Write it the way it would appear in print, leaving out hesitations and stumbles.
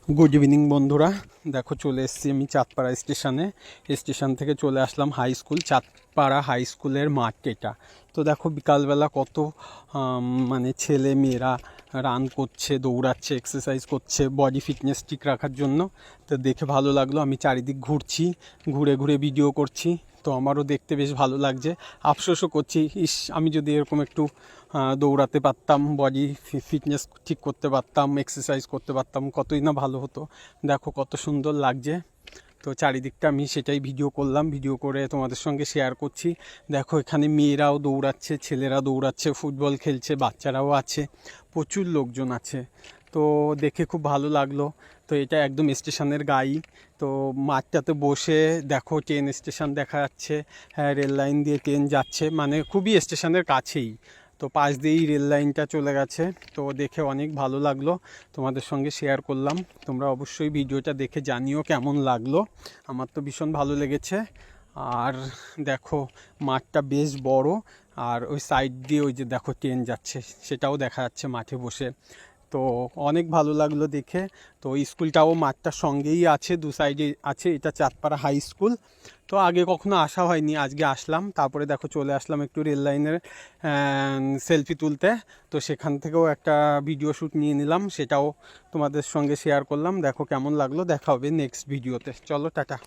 Good evening বন্ধুরা, দেখো চলে এসেছি আমি চাঁদপাড়া স্টেশনে। স্টেশন থেকে চলে আসলাম হাই স্কুল, চাঁদপাড়া হাই স্কুলের মাঠ এটা। তো দেখো বিকালবেলা কত মানে ছেলে মেয়েরা রান করছে, দৌড়াচ্ছে, এক্সারসাইজ করছে বডি ফিটনেস ঠিক রাখার জন্য। তো দেখে ভালো লাগলো। আমি চারিদিক ঘুরছি, ঘুরে ঘুরে ভিডিও করছি। তো আমারও দেখতে বেশ ভালো লাগছে। আফসোসও করছি, আমি যদি এরকম একটু দৌড়াতে পারতাম, বডি ফিটনেস ঠিক করতে পারতাম, এক্সারসাইজ করতে পারতাম, কতই না ভালো হতো। দেখো কত সুন্দর লাগছে। তো চারিদিকটা আমি সেটাই ভিডিও করলাম, ভিডিও করে তোমাদের সঙ্গে শেয়ার করছি। দেখো এখানে মেয়েরাও দৌড়াচ্ছে, ছেলেরা দৌড়াচ্ছে, ফুটবল খেলছে, বাচ্চারাও আছে, প্রচুর লোকজন আছে। তো দেখে খুব ভালো লাগলো। তো এটা একদম স্টেশনের গায়ে। তো মাঠটাতে বসে দেখো ট্রেন স্টেশন দেখা যাচ্ছে। হ্যাঁ, রেল লাইন দিয়ে ট্রেন যাচ্ছে, মানে খুবই স্টেশনের কাছেই। তো পাশ দিয়েই রেল লাইনটা চলে গেছে। তো দেখে অনেক ভালো লাগলো, তোমাদের সঙ্গে শেয়ার করলাম। তোমরা অবশ্যই ভিডিওটা দেখে জানিও কেমন লাগলো। আমার তো ভীষণ ভালো লেগেছে। আর দেখো মাঠটা বেশ বড়, আর ওই সাইড দিয়ে ওই যে দেখো ট্রেন যাচ্ছে, সেটাও দেখা যাচ্ছে মাঠে বসে। তো অনেক ভালো লাগলো দেখে। তো স্কুলটাও মাঠটার সঙ্গেই আছে, দু সাইডে আছে। এটা চাঁদপাড়া হাই স্কুল। তো আগে কখনো আসা হয়নি, আজকে আসলাম। তারপরে দেখো চলে আসলাম একটু রেল লাইনের সেলফি তুলতে। তো সেখান থেকেও একটা ভিডিও শ্যুট নিয়ে নিলাম, সেটাও তোমাদের সঙ্গে শেয়ার করলাম। দেখো কেমন লাগলো। দেখা হবে নেক্সট ভিডিওতে। চলো টাটা।